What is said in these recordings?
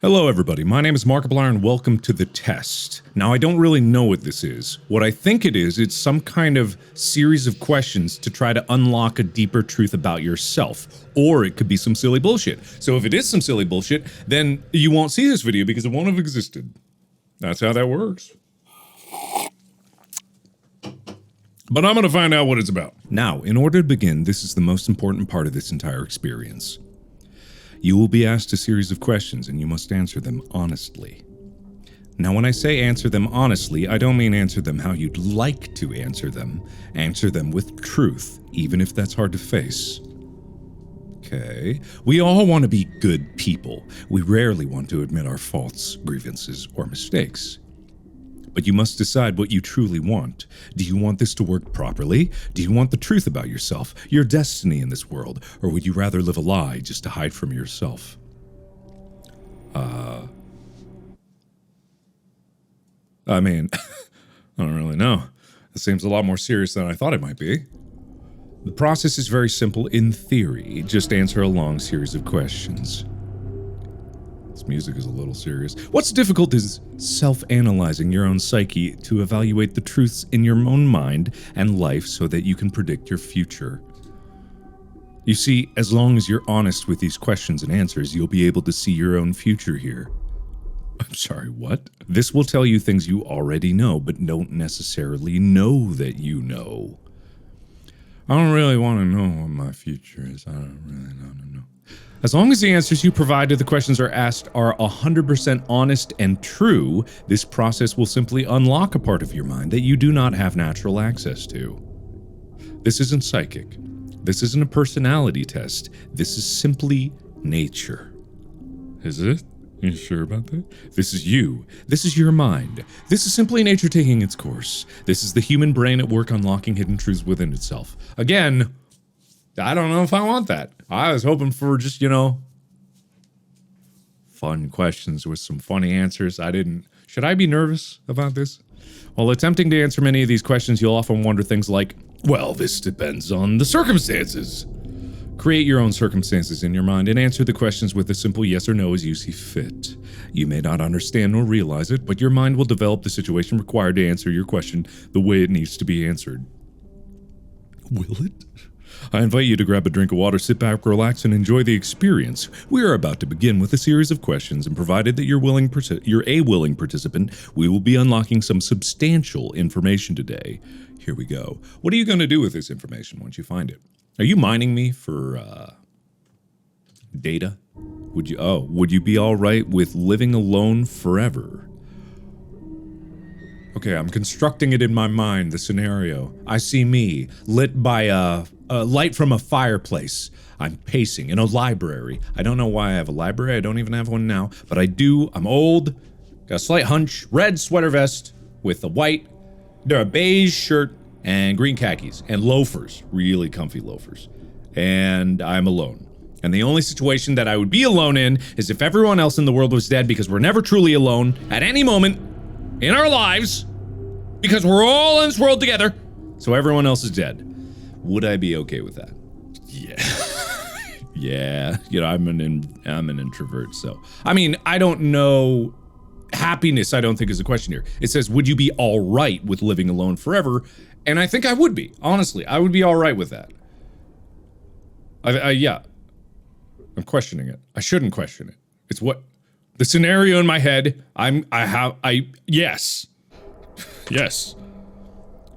Hello everybody, my name is Markiplier and welcome to the test. Now I don't really know what this is. What I think it is, it's some kind of series of questions to try to unlock a deeper truth about yourself. Or it could be some silly bullshit. So if it is some silly bullshit, then you won't see this video because it won't have existed. That's how that works. But I'm gonna find out what it's about. Now, in order to begin, this is the most important part of this entire experience. You will be asked a series of questions and you must answer them honestly. Now when I say answer them honestly, I don't mean answer them how you'd like to answer them. Answer them with truth, even if that's hard to face. Okay, we all want to be good people. We rarely want to admit our faults, grievances, or mistakes. But you must decide what you truly want. Do you want this to work properly? Do you want the truth about yourself, your destiny in this world? Or would you rather live a lie just to hide from yourself? I mean, I don't really know. It seems a lot more serious than I thought it might be. The process is very simple in theory. Just answer a long series of questions. This music is a little serious. What's difficult is self-analyzing your own psyche to evaluate the truths in your own mind and life so that you can predict your future. You see, as long as you're honest with these questions and answers, you'll be able to see your own future here. I'm sorry, what? This will tell you things you already know, but don't necessarily know that you know. I don't really want to know what my future is. I don't really want to know. As long as the answers you provide to the questions are asked are 100% honest and true, this process will simply unlock a part of your mind that you do not have natural access to. This isn't psychic. This isn't a personality test. This is simply nature. Is it? You sure about that? This is you. This is your mind. This is simply nature taking its course. This is the human brain at work unlocking hidden truths within itself. Again, I don't know if I want that. I was hoping for just, fun questions with some funny answers. Should I be nervous about this? While attempting to answer many of these questions, you'll often wonder things like, well, this depends on the circumstances. Create your own circumstances in your mind and answer the questions with a simple yes or no as you see fit. You may not understand nor realize it, but your mind will develop the situation required to answer your question the way it needs to be answered. Will it? I invite you to grab a drink of water, sit back, relax, and enjoy the experience. We are about to begin with a series of questions, and provided that you're a willing participant, we will be unlocking some substantial information today. Here we go. What are you going to do with this information once you find it? Are you mining me for data? Would you be all right with living alone forever? Okay, I'm constructing it in my mind, the scenario. I see me, lit by a light from a fireplace. I'm pacing in a library. I don't know why I have a library. I don't even have one now, but I do. I'm old, got a slight hunch, red sweater vest with a beige shirt and green khakis and loafers, really comfy loafers. And I'm alone. And the only situation that I would be alone in is if everyone else in the world was dead, because we're never truly alone at any moment in our lives, because we're all in this world together, so everyone else is dead. Would I be okay with that? Yeah. Yeah, I'm an introvert, so. I mean, I don't know. Happiness, I don't think, is a question here. It says, would you be all right with living alone forever? And I think I would be, honestly. I would be all right with that. Yeah. I'm questioning it. I shouldn't question it. It's what the scenario in my head. Yes. Yes.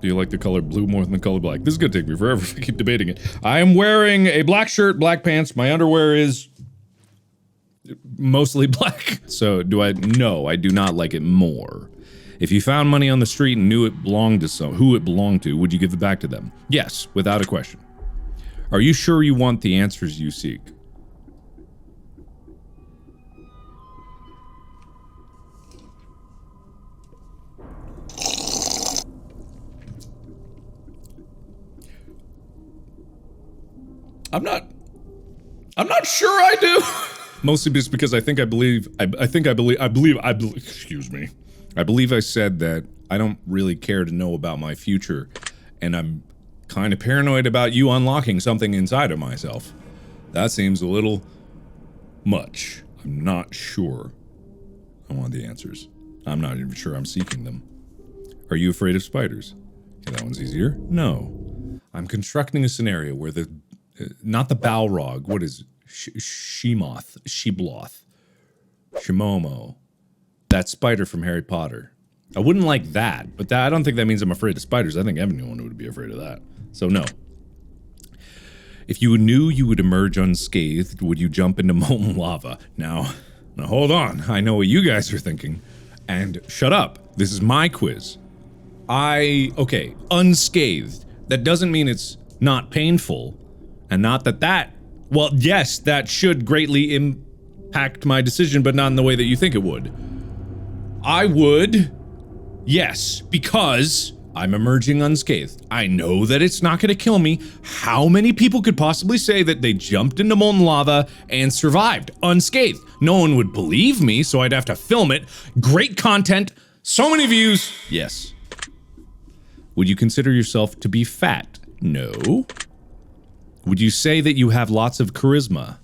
Do you like the color blue more than the color black? This is gonna take me forever if I keep debating it. I am wearing a black shirt, black pants. My underwear is mostly black. So no, I do not like it more. If you found money on the street and knew it belonged to who it belonged to, would you give it back to them? Yes, without a question. Are you sure you want the answers you seek? I'm not sure I do. Mostly just because I believe I said that I don't really care to know about my future, and I'm kind of paranoid about you unlocking something inside of myself. That seems a little much. I'm not sure. I want the answers. I'm not even sure I'm seeking them. Are you afraid of spiders? Okay, that one's easier. No. I'm constructing a scenario where not the Balrog, what is Shemoth, Shibloth, Shimomo, that spider from Harry Potter. I wouldn't like that, but I don't think that means I'm afraid of spiders. I think everyone would be afraid of that. So no. If you knew you would emerge unscathed, would you jump into molten lava? Now hold on. I know what you guys are thinking. And shut up. This is my quiz. Okay, unscathed. That doesn't mean it's not painful. And not that, well, yes, that should greatly impact my decision, but not in the way that you think it would. I would, yes, because I'm emerging unscathed. I know that it's not gonna kill me. How many people could possibly say that they jumped into molten lava and survived unscathed? No one would believe me, so I'd have to film it. Great content, so many views. Yes. Would you consider yourself to be fat? No. Would you say that you have lots of charisma?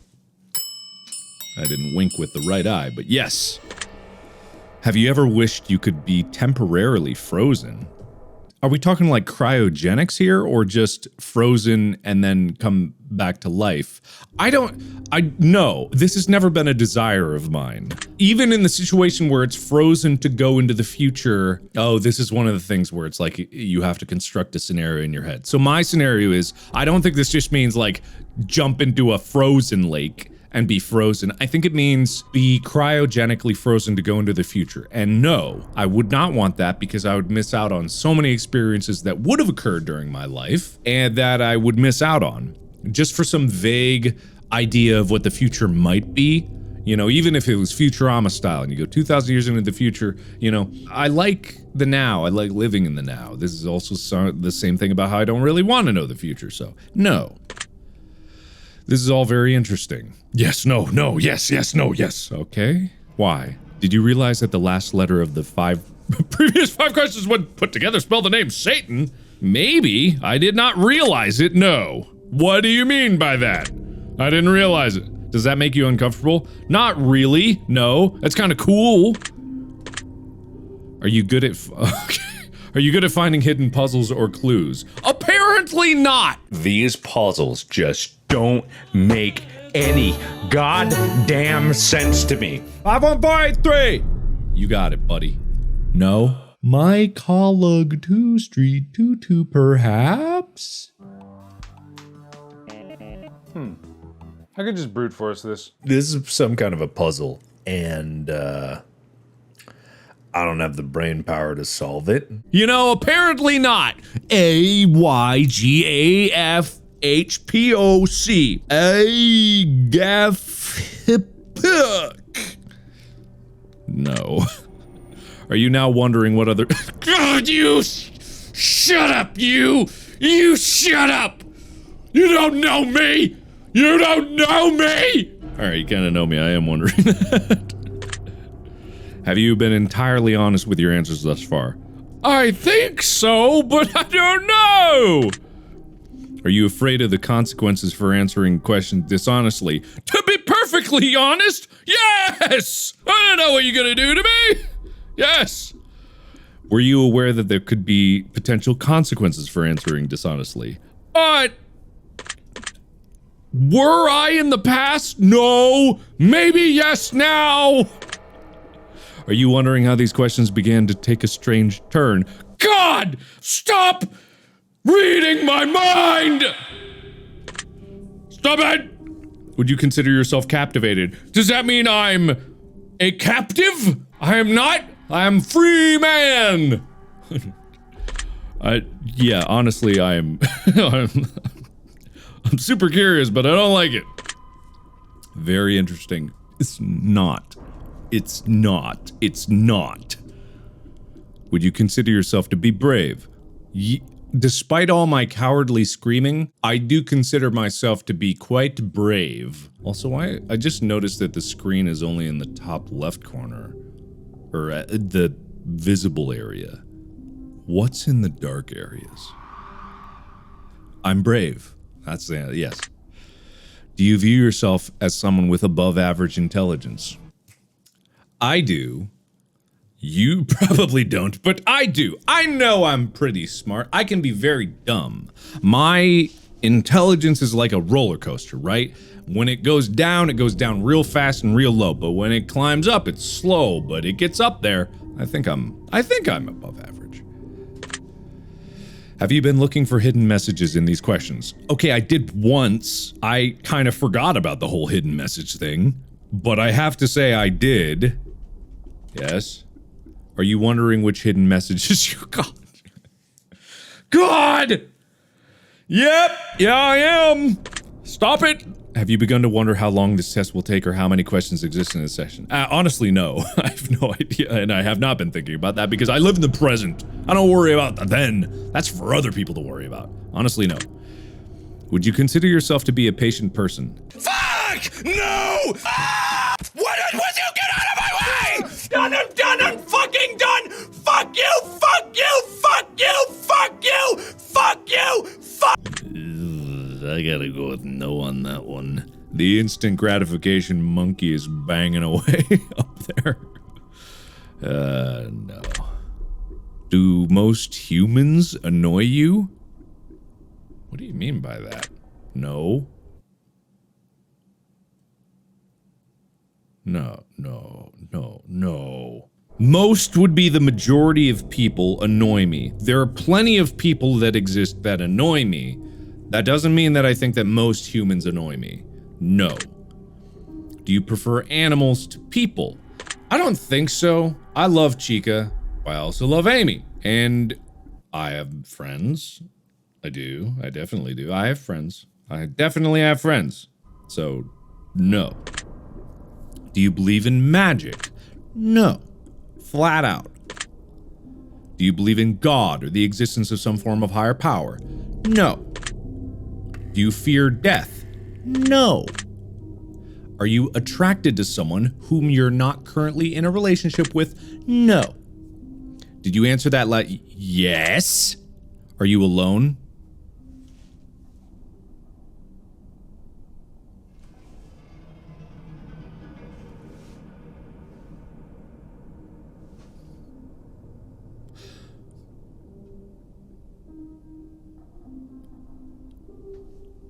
I didn't wink with the right eye, but yes. Have you ever wished you could be temporarily frozen? Are we talking like cryogenics here, or just frozen and then come back to life? No, this has never been a desire of mine. Even in the situation where it's frozen to go into the future, this is one of the things where it's like you have to construct a scenario in your head. So my scenario is, I don't think this just means like jump into a frozen lake and be frozen. I think it means be cryogenically frozen to go into the future. And no, I would not want that, because I would miss out on so many experiences that would have occurred during my life and that I would miss out on just for some vague idea of what the future might be. You know, even if it was Futurama style and you go 2,000 years into the future, you know, I like the now. I like living in the now. This is also the same thing about how I don't really want to know the future. So no. This is all very interesting. Yes, no, no, yes, yes, no, yes. Okay. Why? Did you realize that the last letter of the previous 5 questions when put together spell the name Satan? Maybe. I did not realize it, no. What do you mean by that? I didn't realize it. Does that make you uncomfortable? Not really, no. That's kind of cool. Are you good at okay. Are you good at finding hidden puzzles or clues? Apparently not! These puzzles just don't make any goddamn sense to me. 5153! You got it, buddy. No? My colleague 2 Street 22 perhaps? I could just brute force this. This is some kind of a puzzle, and I don't have the brain power to solve it. You know, apparently not. AYGAFHPOC. No. Are you now wondering what other— God, you shut up, you shut up! You don't know me! You don't know me! Alright, you kinda know me, I am wondering that. Have you been entirely honest with your answers thus far? I think so, but I don't know! Are you afraid of the consequences for answering questions dishonestly? To be perfectly honest, yes! I don't know what you're gonna do to me! Yes! Were you aware that there could be potential consequences for answering dishonestly? Were I in the past? No! Maybe yes now! Are you wondering how these questions began to take a strange turn? God! Stop reading my mind! Stop it! Would you consider yourself captivated? Does that mean I'm a captive? I am not. I am free man! Yeah, honestly, I am. I'm super curious, but I don't like it. Very interesting. It's not. It's not. It's not. Would you consider yourself to be brave? Despite all my cowardly screaming, I do consider myself to be quite brave. Also, I just noticed that the screen is only in the top left corner. Or the visible area. What's in the dark areas? I'm brave. That's the yes. Do you view yourself as someone with above average intelligence? I do, You probably don't, but I do. I know I'm pretty smart. I can be very dumb. My intelligence is like a roller coaster, right? When it goes down real fast and real low, but when it climbs up, it's slow, but it gets up there. I think I'm above average. Have you been looking for hidden messages in these questions? Okay, I did once. I kind of forgot about the whole hidden message thing, but I have to say I did. Yes. Are you wondering which hidden messages you got? God! Yep, yeah I am. Stop it. Have you begun to wonder how long this test will take or how many questions exist in this session? Honestly, no. I have no idea, and I have not been thinking about that because I live in the present. I don't worry about the then. That's for other people to worry about. Honestly, no. Would you consider yourself to be a patient person? Fuck! No! Ah! Would you get out of my way? I'm done, I'm fucking done! Fuck you! Fuck you! Fuck you! Fuck you! Fuck you! Fuck! I gotta go with no on that one. The instant gratification monkey is banging away up there. No. Do most humans annoy you? What do you mean by that? No. No. Most would be the majority of people annoy me. There are plenty of people that exist that annoy me. That doesn't mean that I think that most humans annoy me. No. Do you prefer animals to people? I don't think so. I love Chica. I also love Amy. And I have friends. I do. I definitely do. I have friends. I definitely have friends. So, no. Do you believe in magic? No. Flat out. Do you believe in God or the existence of some form of higher power? No. Do you fear death? No. Are you attracted to someone whom you're not currently in a relationship with? No. Did you answer that like yes? Are you alone?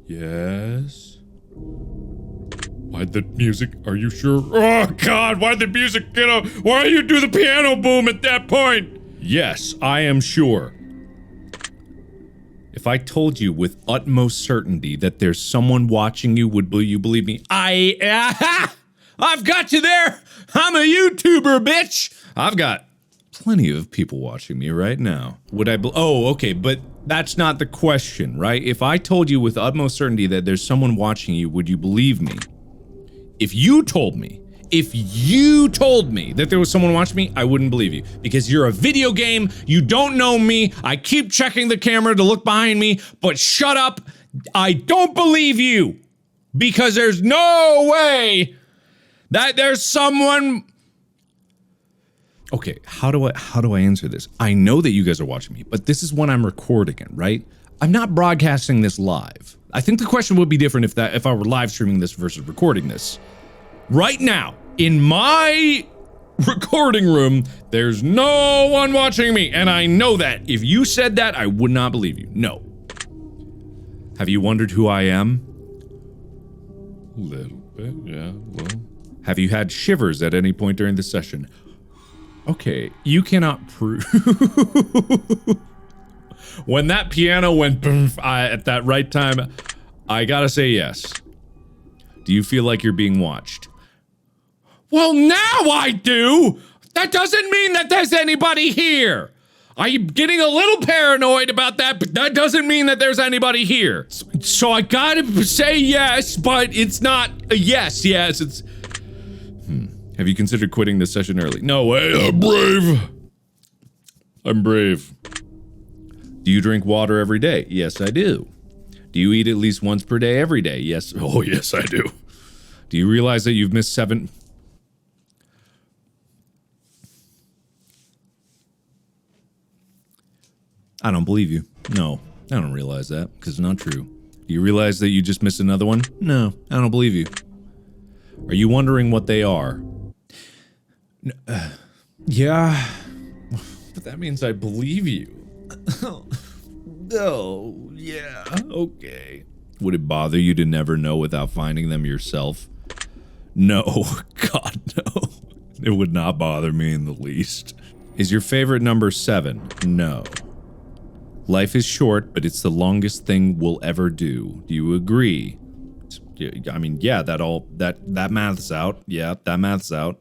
Yes. Why'd the music? Are you sure? Oh God! Why'd the music get up? Why you do the piano boom at that point? Yes, I am sure. If I told you with utmost certainty that there's someone watching you, would you believe me? I've got you there. I'm a YouTuber, bitch. I've got plenty of people watching me right now. Would I? Oh, okay, but that's not the question, right? If I told you with utmost certainty that there's someone watching you, would you believe me? If you told me that there was someone watching me, I wouldn't believe you. Because you're a video game, you don't know me, I keep checking the camera to look behind me, but shut up, I don't believe you. Because there's no way that there's someone... Okay, how do I answer this? I know that you guys are watching me, but this is when I'm recording it, right? I'm not broadcasting this live. I think the question would be different if I were live streaming this versus recording this. Right now, in my recording room, there's no one watching me, and I know that. If you said that, I would not believe you. No. Have you wondered who I am? A little bit, yeah, well. Have you had shivers at any point during the session? Okay, you cannot prove... When that piano went boom, at that right time, I gotta say yes. Do you feel like you're being watched? Well, now I do! That doesn't mean that there's anybody here! I'm getting a little paranoid about that, but that doesn't mean that there's anybody here. So I gotta say yes, but it's not a yes, it's... Have you considered quitting this session early? No way, I'm brave! I'm brave. Do you drink water every day? Yes, I do. Do you eat at least once per day every day? Yes. Oh, yes, I do. Do you realize that you've missed 7... I don't believe you. No, I don't realize that, because it's not true. Do you realize that you just missed another one? No, I don't believe you. Are you wondering what they are? Yeah, but that means I believe you. Oh, yeah, okay. Would it bother you to never know without finding them yourself? No, God, no. It would not bother me in the least. Is your favorite number 7? No. Life is short, but it's the longest thing we'll ever do. Do you agree? I mean, yeah, that maths out. Yeah, that maths out.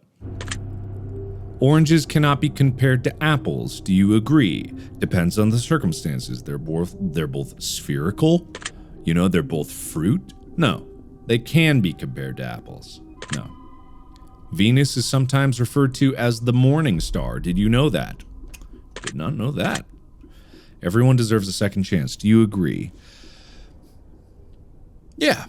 Oranges cannot be compared to apples. Do you agree? Depends on the circumstances. They're both spherical. You know, they're both fruit. No, they can be compared to apples. No. Venus is sometimes referred to as the morning star. Did you know that? Did not know that. Everyone deserves a second chance. Do you agree? Yeah.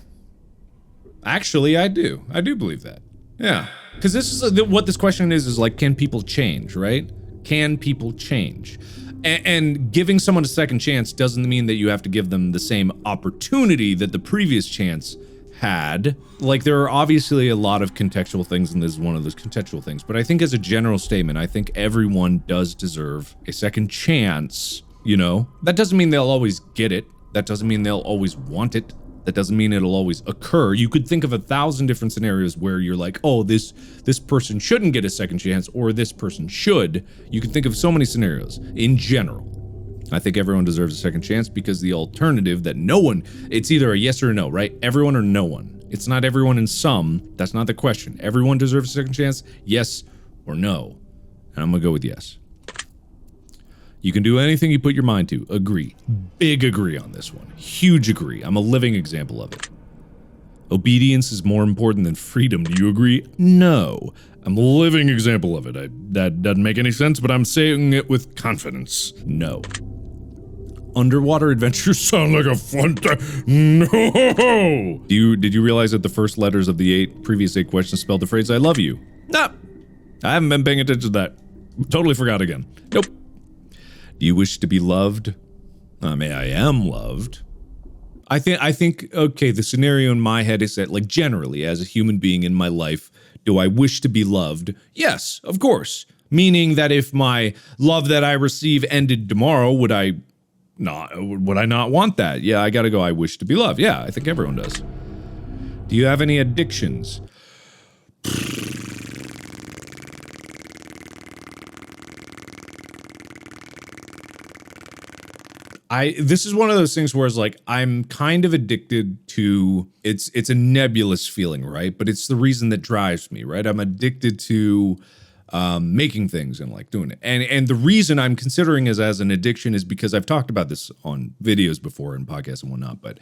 Actually, I do. I do believe that. Yeah. Because this is what this question is like, can people change, right? Can people change? And giving someone a second chance doesn't mean that you have to give them the same opportunity that the previous chance had. Like, there are obviously a lot of contextual things, and this is one of those contextual things, but I think as a general statement, I think everyone does deserve a second chance, you know? That doesn't mean they'll always get it. That doesn't mean they'll always want it. That doesn't mean it'll always occur. You could think of 1,000 different scenarios where you're like, oh, this person shouldn't get a second chance, or this person should. You can think of so many scenarios. In general, I think everyone deserves a second chance, because the alternative that no one, it's either a yes or a no, right? Everyone or no one. It's not everyone and some. That's not the question. Everyone deserves a second chance, yes or no. And I'm gonna go with yes. You can do anything you put your mind to. Agree. Big agree on this one. Huge agree. I'm a living example of it. Obedience is more important than freedom. Do you agree? No. I'm a living example of it. That doesn't make any sense, but I'm saying it with confidence. No. Underwater adventures sound like a fun time. No! Did you realize that the first letters of the previous 8 questions spelled the phrase, I love you? Nah. I haven't been paying attention to that. Totally forgot again. Nope. Do you wish to be loved? I mean, I am loved. I think, okay, the scenario in my head is that, like, generally, as a human being in my life, do I wish to be loved? Yes, of course. Meaning that if my love that I receive ended tomorrow, would I not want that? Yeah, I gotta go, I wish to be loved. Yeah, I think everyone does. Do you have any addictions? This is one of those things where it's like, I'm kind of addicted to, it's a nebulous feeling, right? But it's the reason that drives me, right? I'm addicted to making things and like doing it. And the reason I'm considering it as an addiction is because I've talked about this on videos before and podcasts and whatnot, but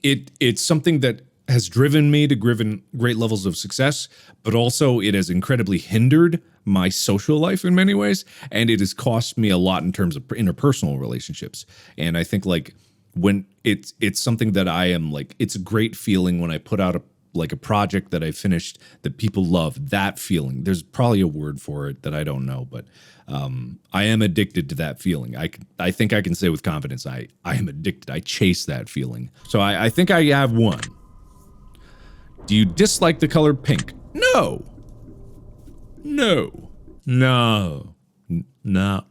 it's something that has driven me to great levels of success, but also it has incredibly hindered my social life in many ways, and it has cost me a lot in terms of interpersonal relationships. And I think, like, when it's something that I am like, it's a great feeling when I put out a project that I finished that people love. That feeling, there's probably a word for it that I don't know, but I am addicted to that feeling. I think I can say with confidence, I am addicted. I chase that feeling. So I think I have one. Do you dislike the color pink? No. No. No. No.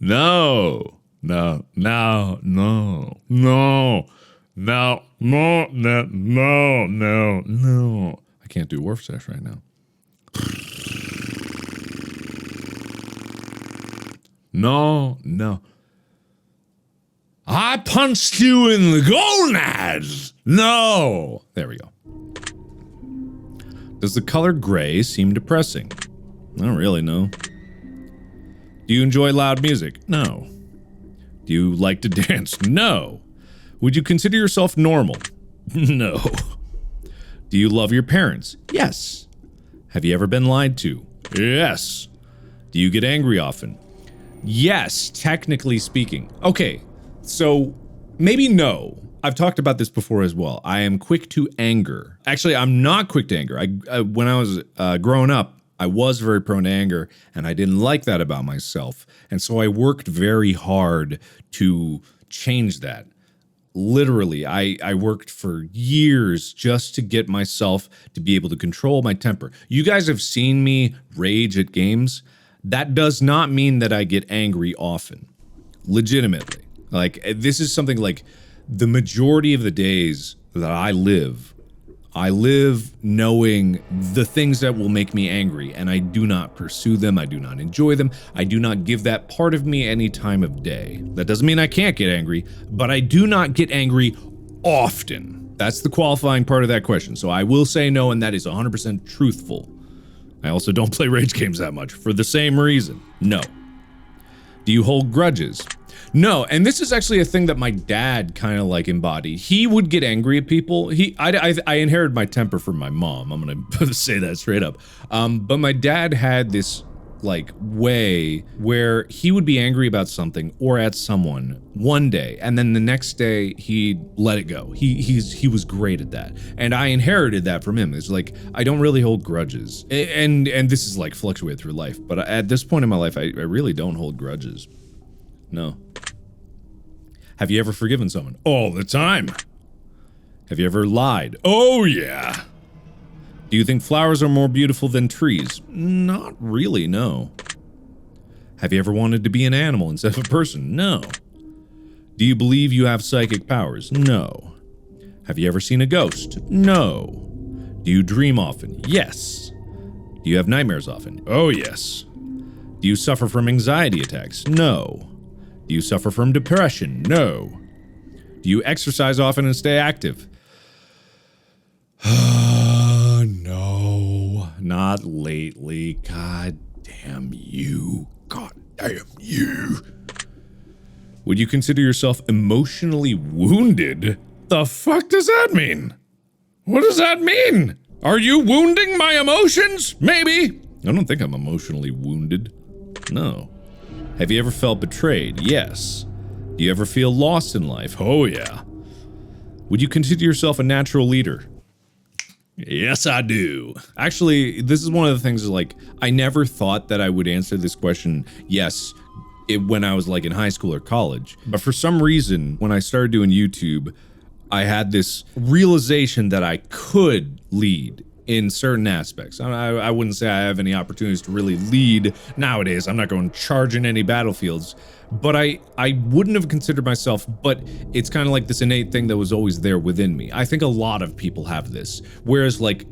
No. No. No. No. No. No. No. No. No. No. No. I can't do Wharf Sesh right now. No. No. I punched you in the gonads. No. There we go. Does the color gray seem depressing? I don't really know. Do you enjoy loud music? No. Do you like to dance? No. Would you consider yourself normal? No. Do you love your parents? Yes. Have you ever been lied to? Yes. Do you get angry often? Yes, technically speaking. Okay, so maybe no. I've talked about this before as well. I am quick to anger. Actually, I'm not quick to anger. When I was growing up, I was very prone to anger, and I didn't like that about myself. And so I worked very hard to change that. literally, I worked for years just to get myself to be able to control my temper. You guys have seen me rage at games. That does not mean that I get angry often. Legitimately. Like, this is something like the majority of the days that I live knowing the things that will make me angry, and I do not pursue them. I do not enjoy them. I do not give that part of me any time of day. That doesn't mean I can't get angry, but I do not get angry often. That's the qualifying part of that question. So I will say no, and that is 100% truthful. I also don't play rage games that much for the same reason. No. Do you hold grudges? No, and this is actually a thing that my dad kind of like embodied. He would get angry at people. I inherited my temper from my mom. I'm gonna say that straight up. But my dad had this like way where he would be angry about something or at someone one day, and then the next day he'd let it go. He was great at that, and I inherited that from him. It's like I don't really hold grudges, and this is like fluctuated through life. But at this point in my life, I really don't hold grudges. No. Have you ever forgiven someone? All the time. Have you ever lied? Oh yeah. Do you think flowers are more beautiful than trees? Not really, no. Have you ever wanted to be an animal instead of a person? No. Do you believe you have psychic powers? No. Have you ever seen a ghost? No. Do you dream often? Yes. Do you have nightmares often? Oh yes. Do you suffer from anxiety attacks? No. Do you suffer from depression? No. Do you exercise often and stay active? No, not lately. God damn you. God damn you. Would you consider yourself emotionally wounded? The fuck does that mean? What does that mean? Are you wounding my emotions? Maybe. I don't think I'm emotionally wounded. No. Have you ever felt betrayed? Yes. Do you ever feel lost in life? Oh yeah. Would you consider yourself a natural leader? Yes, I do. Actually, this is one of the things like, I never thought that I would answer this question yes when I was like in high school or college. But for some reason, when I started doing YouTube, I had this realization that I could lead in certain aspects. I wouldn't say I have any opportunities to really lead nowadays. I'm not going charging any battlefields, but I wouldn't have considered myself, but it's kind of like this innate thing that was always there within me. I think a lot of people have this, whereas like,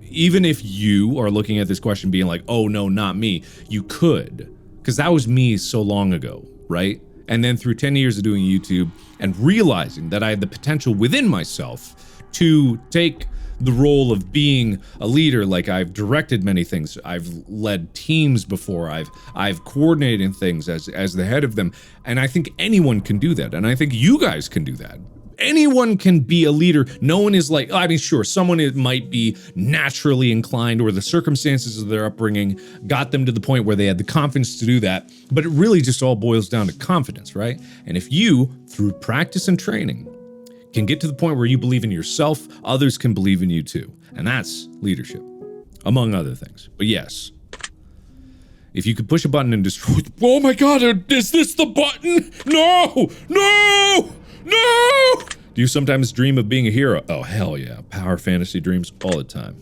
even if you are looking at this question being like, oh no, not me, you could, because that was me so long ago, right? And then through 10 years of doing YouTube and realizing that I had the potential within myself to take the role of being a leader, like I've directed many things, I've led teams before, I've coordinated things as the head of them, and I think anyone can do that, and I think you guys can do that. Anyone can be a leader. No one is like, I mean, sure, someone might be naturally inclined or the circumstances of their upbringing got them to the point where they had the confidence to do that, but it really just all boils down to confidence, right? And if you, through practice and training, can get to the point where you believe in yourself, others can believe in you too. And that's leadership, among other things. But yes, if you could push a button and destroy, oh my God, is this the button? No, no, no! Do you sometimes dream of being a hero? Oh, hell yeah, power fantasy dreams all the time.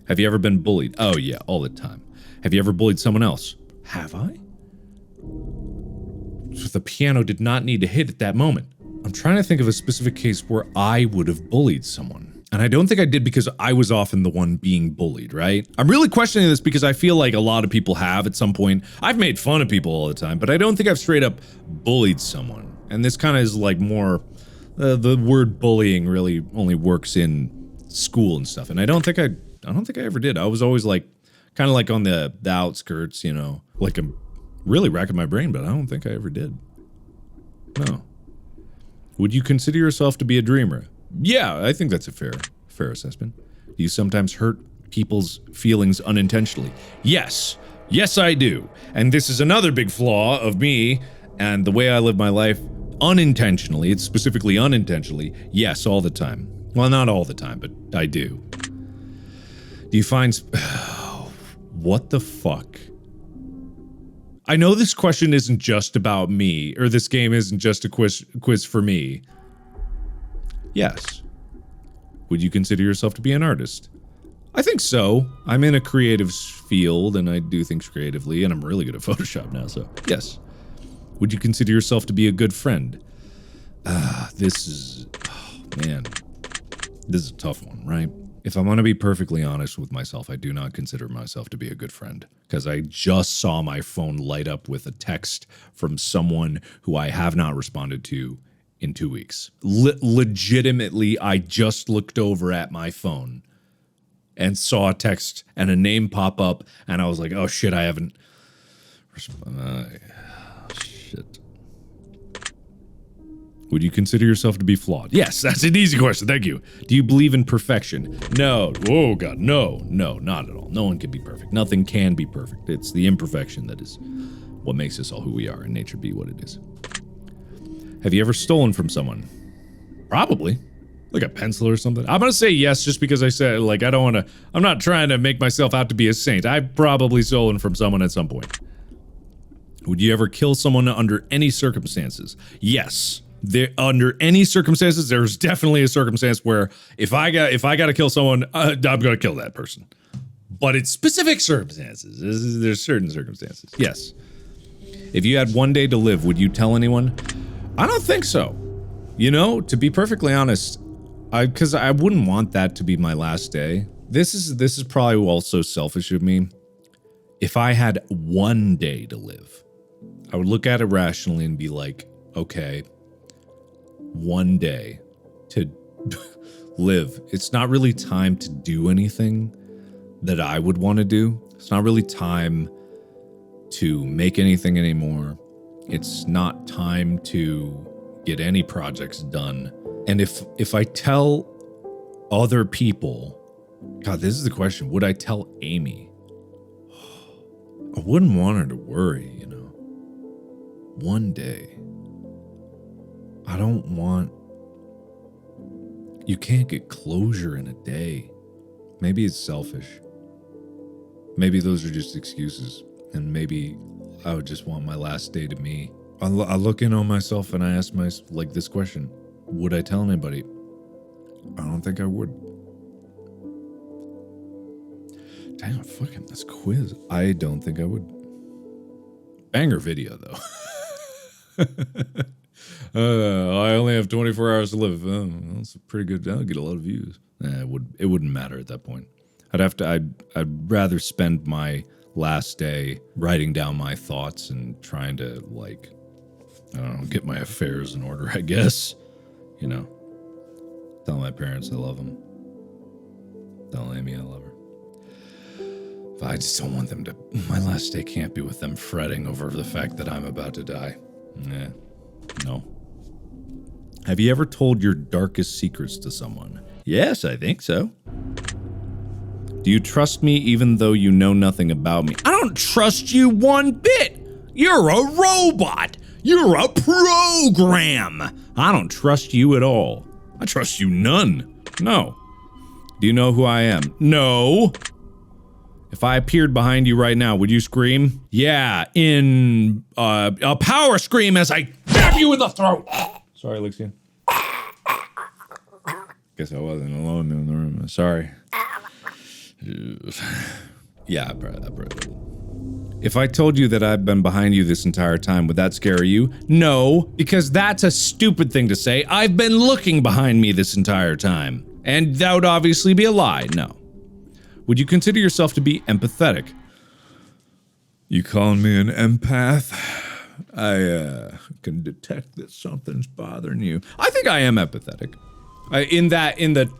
Have you ever been bullied? Oh yeah, all the time. Have you ever bullied someone else? Have I? So the piano did not need to hit at that moment. I'm trying to think of a specific case where I would have bullied someone. And I don't think I did because I was often the one being bullied, right? I'm really questioning this because I feel like a lot of people have at some point. I've made fun of people all the time, but I don't think I've straight up bullied someone. And this kind of is like more, the word bullying really only works in school and stuff. And I don't think I ever did. I was always like, kind of like on the outskirts, you know, like I'm really racking my brain, but I don't think I ever did. No. Would you consider yourself to be a dreamer? Yeah, I think that's a fair assessment. Do you sometimes hurt people's feelings unintentionally? Yes. Yes, I do. And this is another big flaw of me and the way I live my life unintentionally. It's specifically unintentionally. Yes, all the time. Well, not all the time, but I do. Do you find... what the fuck? I know this question isn't just about me, or this game isn't just a quiz for me, Yes. Would you consider yourself to be an artist? I think so. I'm in a creative field, and I do things creatively, and I'm really good at Photoshop now, so yes. Would you consider yourself to be a good friend? This is... oh, man. This is a tough one, right? If I'm going to be perfectly honest with myself, I do not consider myself to be a good friend. Because I just saw my phone light up with a text from someone who I have not responded to in 2 weeks. Legitimately, I just looked over at my phone and saw a text and a name pop up, and I was like, oh shit, I haven't... shit. Would you consider yourself to be flawed? Yes, that's an easy question, thank you. Do you believe in perfection? No. Oh god, no, not at all. No one can be perfect. Nothing can be perfect. It's the imperfection that is what makes us all who we are, and nature be what it is. Have you ever stolen from someone? Probably. Like a pencil or something. I'm gonna say yes just because I said, like, I don't wanna... I'm not trying to make myself out to be a saint. I've probably stolen from someone at some point. Would you ever kill someone under any circumstances? Yes. Under any circumstances, there's definitely a circumstance where if I gotta kill someone, I'm gonna kill that person. But it's specific circumstances. There's certain circumstances. Yes. If you had 1 day to live, would you tell anyone? I don't think so. You know, to be perfectly honest, because I wouldn't want that to be my last day. This is probably also selfish of me. If I had 1 day to live, I would look at it rationally and be like, okay, 1 day to live. It's not really time to do anything that I would want to do. It's not really time to make anything anymore. It's not time to get any projects done. And if I tell other people, God, this is the question. Would I tell Amy? I wouldn't want her to worry, you know. 1 day. I don't want... You can't get closure in a day. Maybe it's selfish. Maybe those are just excuses. And maybe I would just want my last day to me. I look in on myself and I ask myself, like, this question. Would I tell anybody? I don't think I would. Damn, fucking this quiz. I don't think I would. Banger video, though. I only have 24 hours to live. That's a pretty good. I'll get a lot of views. It wouldn't matter at that point. I'd rather spend my last day writing down my thoughts and trying to, like, I don't know, get my affairs in order, I guess. You know, tell my parents I love them. Tell Amy I love her. But I just don't want them to... My last day can't be with them fretting over the fact that I'm about to die. No. Have you ever told your darkest secrets to someone? Yes, I think so. Do you trust me even though you know nothing about me? I don't trust you one bit! You're a robot! You're a program! I don't trust you at all. I trust you none. No. Do you know who I am? No. If I appeared behind you right now, would you scream? Yeah, in a power scream as I stab you in the throat! Sorry, Alexia. Guess I wasn't alone in the room. Sorry. Yeah, I probably. If I told you that I've been behind you this entire time, would that scare you? No, because that's a stupid thing to say. I've been looking behind me this entire time. And that would obviously be a lie, no. Would you consider yourself to be empathetic? You calling me an empath? I can detect that something's bothering you. I think I am empathetic. In the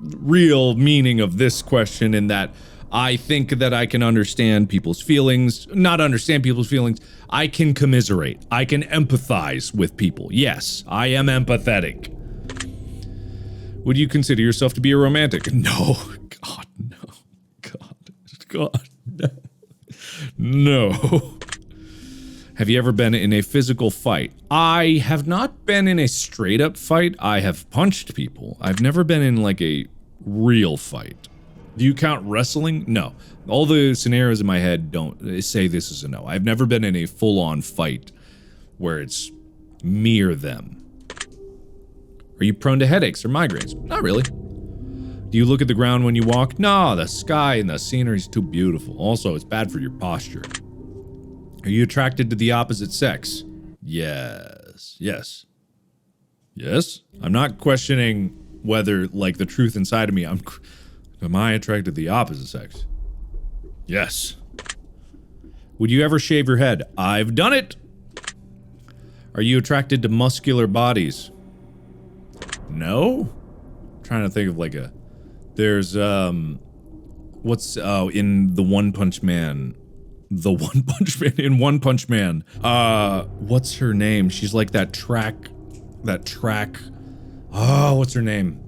real meaning of this question, in that I think that I can understand people's feelings, not understand people's feelings. I can commiserate. I can empathize with people. Yes, I am empathetic. Would you consider yourself to be a romantic? No. God, no. God, no. No. Have you ever been in a physical fight? I have not been in a straight up fight. I have punched people. I've never been in like a real fight. Do you count wrestling? No. All the scenarios in my head don't say this is a no. I've never been in a full-on fight where it's me or them. Are you prone to headaches or migraines? Not really. Do you look at the ground when you walk? No, the sky and the scenery is too beautiful. Also, it's bad for your posture. Are you attracted to the opposite sex? Yes. Yes. Yes? I'm not questioning whether, like, the truth inside of me, am I attracted to the opposite sex? Yes. Would you ever shave your head? I've done it! Are you attracted to muscular bodies? No? I'm trying to think of, like, there's, what's, in the One Punch Man... in One Punch Man. What's her name? She's like that track. Oh, what's her name?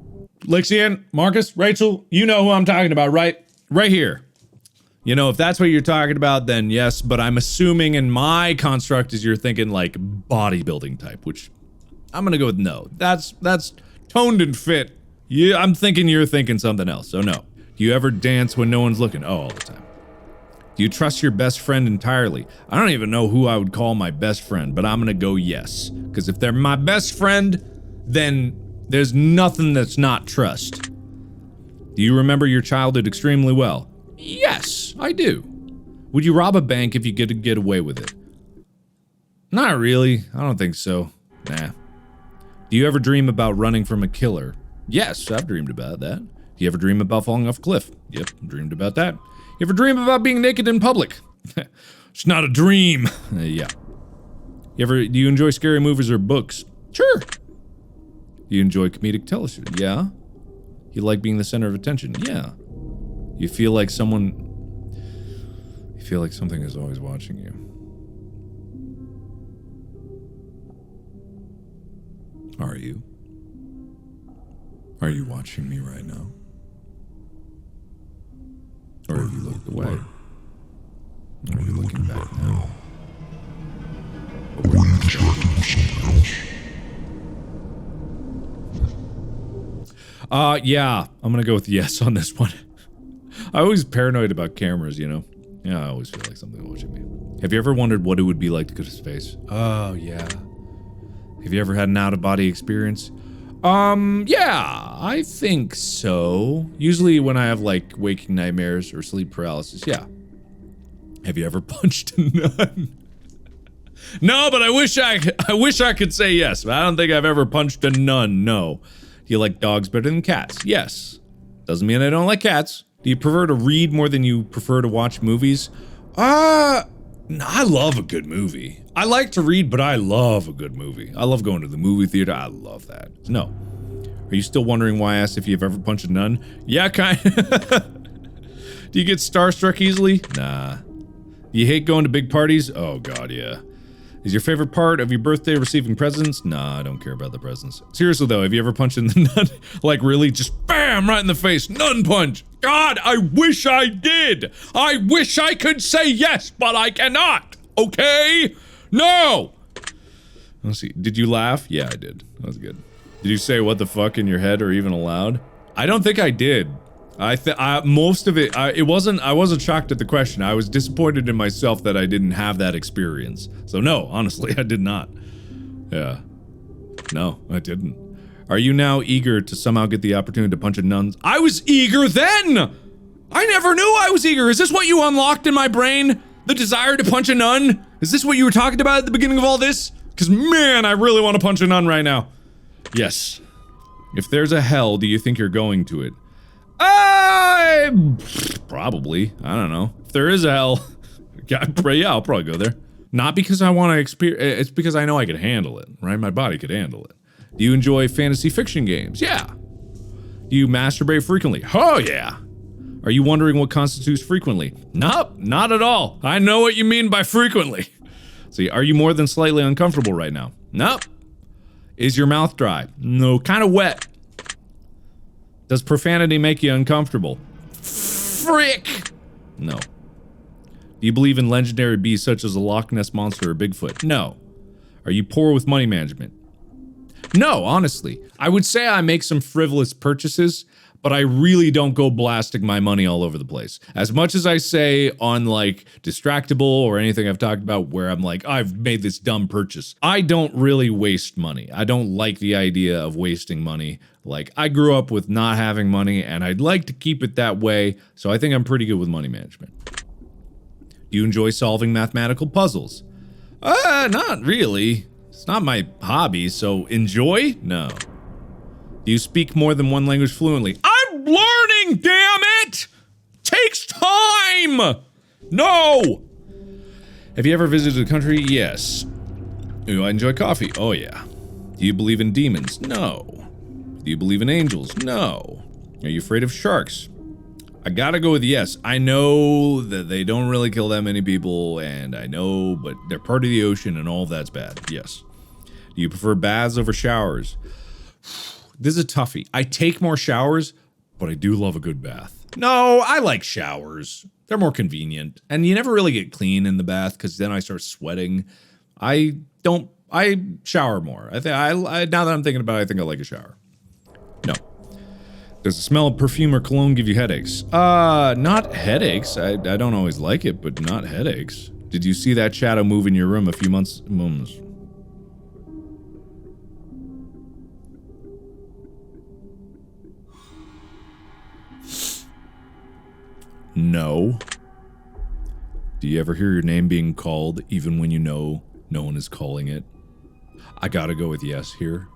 Lixian, Marcus, Rachel, you know who I'm talking about, right? Right here. You know, if that's what you're talking about, then yes, but I'm assuming in my construct is you're thinking like bodybuilding type, which I'm gonna go with no. That's toned and fit. Yeah, I'm thinking you're thinking something else, so no. Do you ever dance when no one's looking? Oh, all the time. Do you trust your best friend entirely? I don't even know who I would call my best friend, but I'm gonna go yes. Because if they're my best friend, then there's nothing that's not trust. Do you remember your childhood extremely well? Yes, I do. Would you rob a bank if you get away with it? Not really. I don't think so. Nah. Do you ever dream about running from a killer? Yes, I've dreamed about that. Do you ever dream about falling off a cliff? Yep, dreamed about that. You ever dream about being naked in public? It's not a dream. Yeah. Do you enjoy scary movies or books? Sure. Do you enjoy comedic television? Yeah. You like being the center of attention? Yeah. You feel like something is always watching you. Are you? Are you watching me right now? Or have you looked away? Are you looking back now? Or were you distracted with something else? Yeah. I'm gonna go with yes on this one. I always paranoid about cameras, you know? Yeah, I always feel like something's watching me. Have you ever wondered what it would be like to go to space? Oh, yeah. Have you ever had an out-of-body experience? Yeah, I think so. Usually when I have, like, waking nightmares or sleep paralysis, yeah. Have you ever punched a nun? No, but I wish I could say yes, but I don't think I've ever punched a nun, no. Do you like dogs better than cats? Yes. Doesn't mean I don't like cats. Do you prefer to read more than you prefer to watch movies? I love a good movie. I like to read, but I love a good movie. I love going to the movie theater. I love that. No. Are you still wondering why I asked if you've ever punched a nun? Yeah, kind. Do you get starstruck easily? Nah. Do you hate going to big parties? Oh god, yeah. Is your favorite part of your birthday receiving presents? Nah, I don't care about the presents. Seriously though, have you ever punched in the nun? Like really, just BAM! Right in the face. Nun punch! God, I wish I did! I wish I could say yes, but I cannot! Okay? No! Let's see, did you laugh? Yeah, I did. That was good. Did you say what the fuck in your head or even aloud? I don't think I did. Most of it, I wasn't shocked at the question. I was disappointed in myself that I didn't have that experience. So no, honestly, I did not. Yeah. No, I didn't. Are you now eager to somehow get the opportunity to punch a nun? I was eager then! I never knew I was eager. Is this what you unlocked in my brain? The desire to punch a nun? Is this what you were talking about at the beginning of all this? Because man, I really want to punch a nun right now. Yes. If there's a hell, do you think you're going to it? Probably. I don't know. If there is a hell, yeah, I'll probably go there. Not because I want to experience, it's because I know I could handle it, right? My body could handle it. Do you enjoy fantasy fiction games? Yeah. Do you masturbate frequently? Oh yeah. Are you wondering what constitutes frequently? Nope, not at all. I know what you mean by frequently. See, are you more than slightly uncomfortable right now? Nope. Is your mouth dry? No, kind of wet. Does profanity make you uncomfortable? Frick! No. Do you believe in legendary beasts such as a Loch Ness Monster or Bigfoot? No. Are you poor with money management? No, honestly. I would say I make some frivolous purchases, but I really don't go blasting my money all over the place. As much as I say on like Distractible or anything I've talked about where I'm like, I've made this dumb purchase, I don't really waste money. I don't like the idea of wasting money. Like, I grew up with not having money and I'd like to keep it that way, so I think I'm pretty good with money management. Do you enjoy solving mathematical puzzles? Not really. It's not my hobby, so enjoy? No. Do you speak more than one language fluently? I'm learning, damn it! Takes time! No! Have you ever visited a country? Yes. Do I enjoy coffee? Oh yeah. Do you believe in demons? No. Do you believe in angels? No. Are you afraid of sharks? I gotta go with yes. I know that they don't really kill that many people, and I know, but they're part of the ocean and all of that's bad. Yes. Do you prefer baths over showers? This is a toughie. I take more showers, but I do love a good bath. No, I like showers. They're more convenient. And you never really get clean in the bath because then I start sweating. I shower more. Now that I'm thinking about it, I think I like a shower. No. Does the smell of perfume or cologne give you headaches? Not headaches. I don't always like it, but not headaches. Did you see that shadow move in your room a few months? No. Do you ever hear your name being called even when you know no one is calling it? I gotta go with yes here.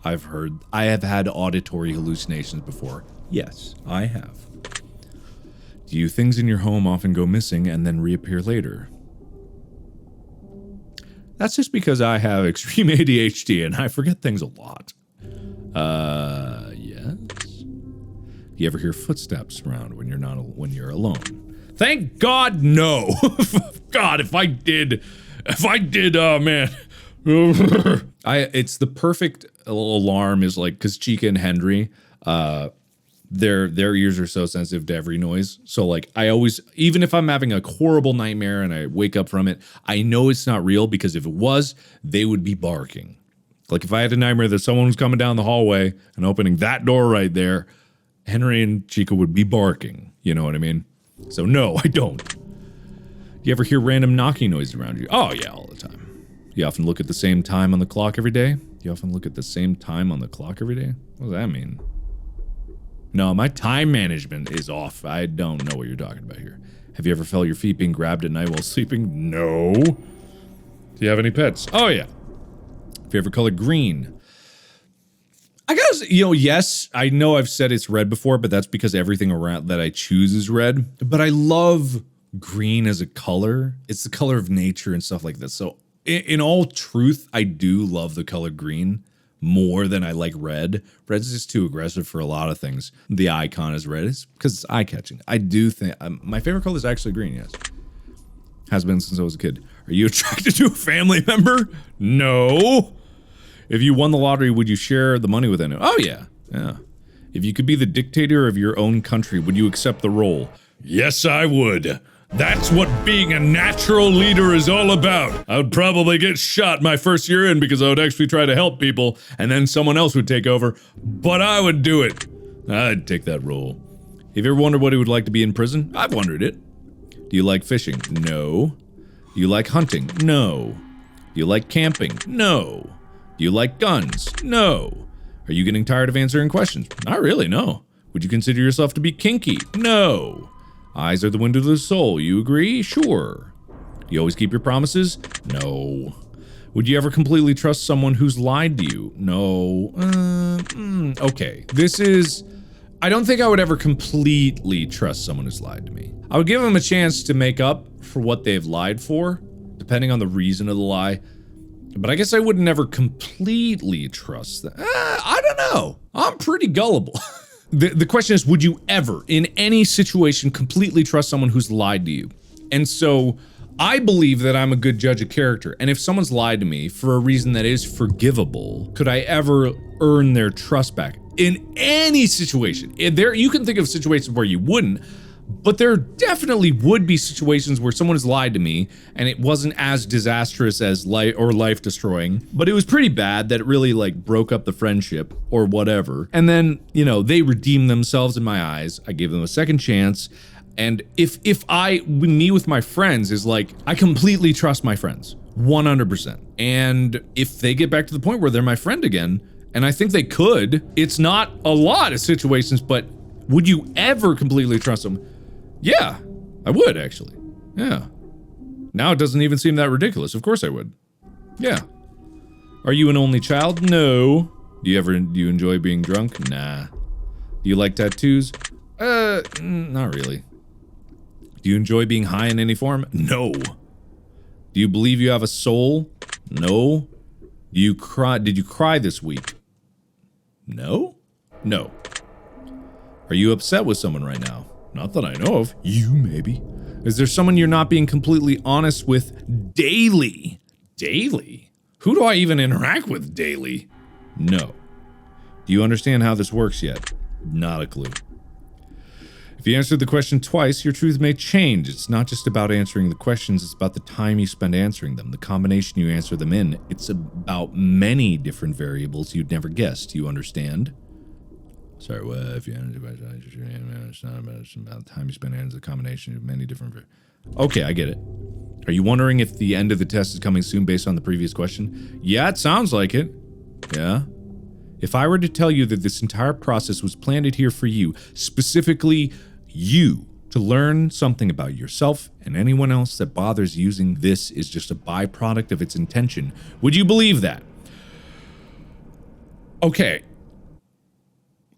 I have had auditory hallucinations before. Yes, I have. Do things in your home often go missing and then reappear later? That's just because I have extreme ADHD and I forget things a lot. Yes. Do you ever hear footsteps around when you're alone? Thank God, no. God, if I did, oh man. It's the perfect alarm is like, cause Chica and Henry, their ears are so sensitive to every noise. So like, I always, even if I'm having a horrible nightmare and I wake up from it, I know it's not real because if it was, they would be barking. Like if I had a nightmare that someone was coming down the hallway and opening that door right there, Henry and Chica would be barking. You know what I mean? So no, I don't. Do you ever hear random knocking noises around you? Oh yeah, all the time. Do you often look at the same time on the clock every day? Do you often look at the same time on the clock every day? What does that mean? No, my time management is off. I don't know what you're talking about here. Have you ever felt your feet being grabbed at night while sleeping? No. Do you have any pets? Oh yeah. Favorite color? Green. I gotta, yes, I know I've said it's red before, but that's because everything around that I choose is red. But I love green as a color. It's the color of nature and stuff like this. So in all truth, I do love the color green more than I like red. Red's just too aggressive for a lot of things. The icon is red. It's because it's eye-catching. I do think, my favorite color is actually green, yes. Has been since I was a kid. Are you attracted to a family member? No. If you won the lottery, would you share the money with anyone? Oh yeah, yeah. If you could be the dictator of your own country, would you accept the role? Yes, I would. That's what being a natural leader is all about. I would probably get shot my first year in because I would actually try to help people, and then someone else would take over, but I would do it. I'd take that role. Have you ever wondered what it would like to be in prison? I've wondered it. Do you like fishing? No. Do you like hunting? No. Do you like camping? No. Do you like guns? No. Are you getting tired of answering questions? Not really, no. Would you consider yourself to be kinky? No. Eyes are the window to the soul. You agree? Sure. Do you always keep your promises? No. Would you ever completely trust someone who's lied to you? No. Okay. I don't think I would ever completely trust someone who's lied to me. I would give them a chance to make up for what they've lied for, depending on the reason of the lie. But I guess I would never completely trust them. I don't know. I'm pretty gullible. The question is, would you ever, in any situation, completely trust someone who's lied to you? And so, I believe that I'm a good judge of character. And if someone's lied to me for a reason that is forgivable, could I ever earn their trust back? In any situation. You can think of situations where you wouldn't, But there definitely would be situations where someone has lied to me and it wasn't as disastrous as life destroying, but it was pretty bad that it really like broke up the friendship or whatever. And then, you know, they redeemed themselves in my eyes. I gave them a second chance. And if me with my friends is like, I completely trust my friends 100%. And if they get back to the point where they're my friend again, and I think they could, it's not a lot of situations, but would you ever completely trust them? Yeah, I would actually. Yeah. Now it doesn't even seem that ridiculous. Of course I would. Yeah. Are you an only child? No. Do you enjoy being drunk? Nah. Do you like tattoos? Not really. Do you enjoy being high in any form? No. Do you believe you have a soul? No. Did you cry this week? No? No. Are you upset with someone right now? Not that I know of. You, maybe. Is there someone you're not being completely honest with daily? Daily? Who do I even interact with daily? No. Do you understand how this works yet? Not a clue. If you answered the question twice, your truth may change. It's not just about answering the questions, it's about the time you spend answering them, the combination you answer them in. It's about many different variables you'd never guess. Do you understand? Sorry, well, if you answer the question, it's not about the time you spend answering the combination of many different Okay, I get it. Are you wondering if the end of the test is coming soon based on the previous question? Yeah, it sounds like it. Yeah. If I were to tell you that this entire process was planted here for you, specifically you, to learn something about yourself and anyone else that bothers using this is just a byproduct of its intention, would you believe that? Okay.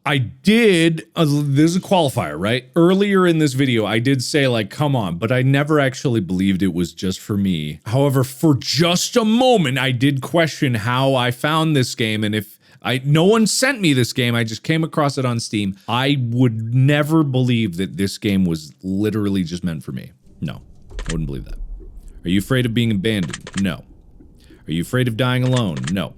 I did, this is a qualifier, right? Earlier in this video, I did say like, come on, but I never actually believed it was just for me. However, for just a moment, I did question how I found this game, and if no one sent me this game, I just came across it on Steam. I would never believe that this game was literally just meant for me. No, I wouldn't believe that. Are you afraid of being abandoned? No. Are you afraid of dying alone? No.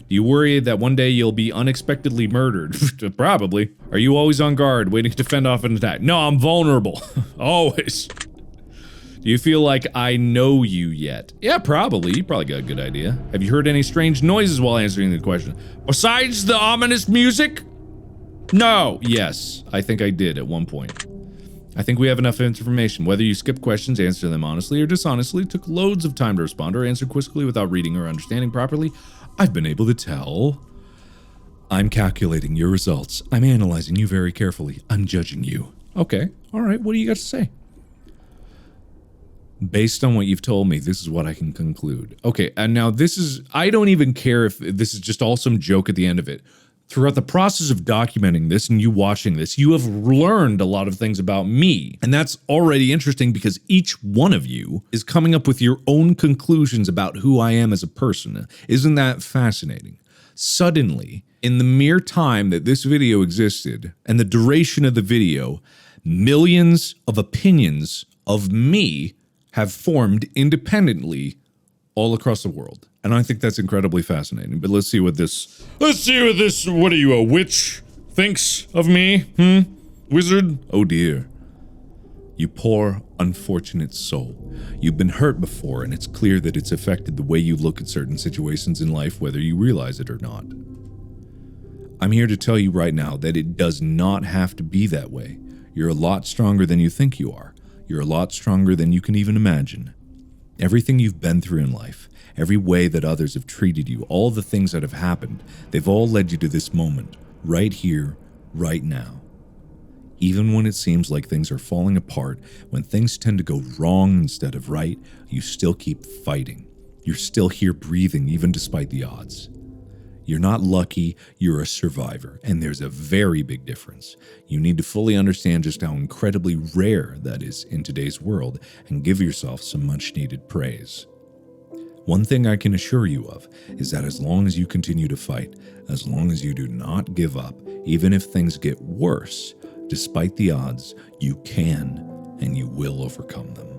Do you worry that one day you'll be unexpectedly murdered? Probably. Are you always on guard, waiting to fend off an attack? No, I'm vulnerable. Always. Do you feel like I know you yet? Yeah, probably. You probably got a good idea. Have you heard any strange noises while answering the question? Besides the ominous music? No. Yes, I think I did at one point. I think we have enough information. Whether you skip questions, answer them honestly or dishonestly, took loads of time to respond, or answer quickly without reading or understanding properly, I've been able to tell. I'm calculating your results. I'm analyzing you very carefully. I'm judging you. Okay. All right. What do you got to say? Based on what you've told me, this is what I can conclude. Okay. And now this is, I don't even care if this is just all some joke at the end of it. Throughout the process of documenting this and you watching this, you have learned a lot of things about me. And that's already interesting because each one of you is coming up with your own conclusions about who I am as a person. Isn't that fascinating? Suddenly, in the mere time that this video existed and the duration of the video, millions of opinions of me have formed independently all across the world. And I think that's incredibly fascinating. But let's see what this, what are you, a witch, thinks of me? Wizard? Oh dear. You poor, unfortunate soul. You've been hurt before, and it's clear that it's affected the way you look at certain situations in life, whether you realize it or not. I'm here to tell you right now that it does not have to be that way. You're a lot stronger than you think you are. You're a lot stronger than you can even imagine. Everything you've been through in life, every way that others have treated you, all the things that have happened, they've all led you to this moment, right here, right now. Even when it seems like things are falling apart, when things tend to go wrong instead of right, you still keep fighting. You're still here breathing even despite the odds. You're not lucky, you're a survivor, and there's a very big difference. You need to fully understand just how incredibly rare that is in today's world and give yourself some much-needed praise. One thing I can assure you of is that as long as you continue to fight, as long as you do not give up, even if things get worse, despite the odds, you can and you will overcome them.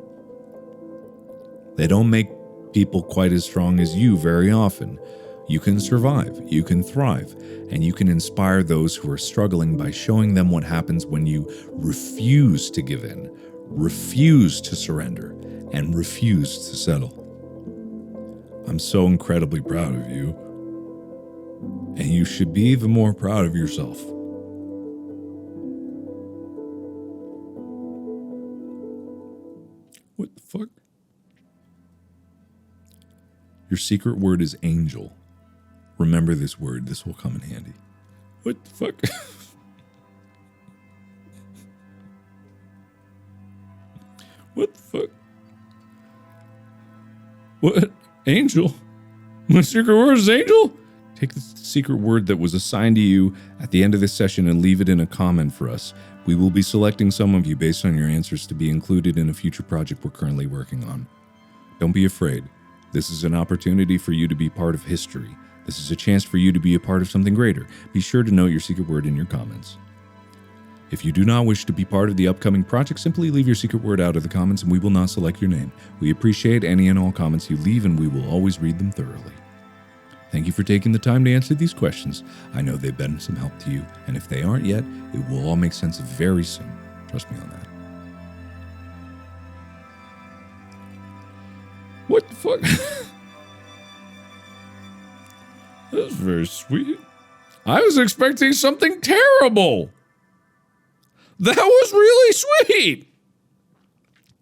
They don't make people quite as strong as you very often. You can survive, you can thrive, and you can inspire those who are struggling by showing them what happens when you refuse to give in, refuse to surrender, and refuse to settle. I'm so incredibly proud of you, and you should be even more proud of yourself. What the fuck? Your secret word is angel. Remember this word. This will come in handy. What the fuck? What the fuck? What? Angel? My secret word is angel? Take the secret word that was assigned to you at the end of this session and leave it in a comment for us. We will be selecting some of you based on your answers to be included in a future project we're currently working on. Don't be afraid. This is an opportunity for you to be part of history. This is a chance for you to be a part of something greater. Be sure to note your secret word in your comments. If you do not wish to be part of the upcoming project, simply leave your secret word out of the comments and we will not select your name. We appreciate any and all comments you leave and we will always read them thoroughly. Thank you for taking the time to answer these questions. I know they've been some help to you, and if they aren't yet, it will all make sense very soon. Trust me on that. What the fuck? That was very sweet. I was expecting something terrible. That was really sweet.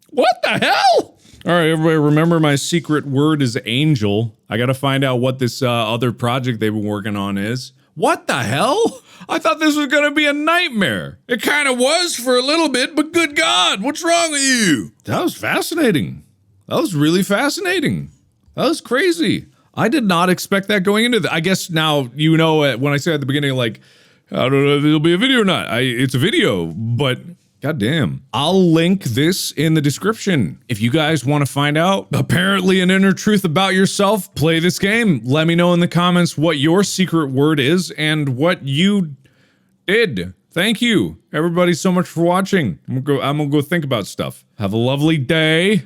What the hell? All right, everybody, remember my secret word is angel. I gotta find out what this other project they've been working on is. What the hell? I thought this was gonna be a nightmare. It kind of was for a little bit, but good God, what's wrong with you? That was fascinating. That was really fascinating. That was crazy. I did not expect that going into I guess now, you know, when I said at the beginning, like, I don't know if it'll be a video or not. It's a video, but goddamn. I'll link this in the description. If you guys want to find out, apparently an inner truth about yourself, play this game. Let me know in the comments what your secret word is and what you did. Thank you, everybody, so much for watching. I'm gonna go think about stuff. Have a lovely day.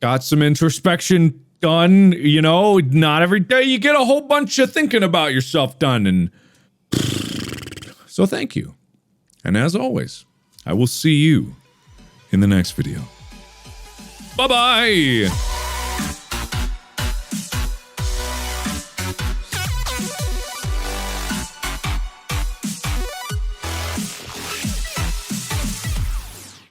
Got some introspection done, you know, not every day you get a whole bunch of thinking about yourself done, and so thank you. And as always, I will see you in the next video. Bye-bye!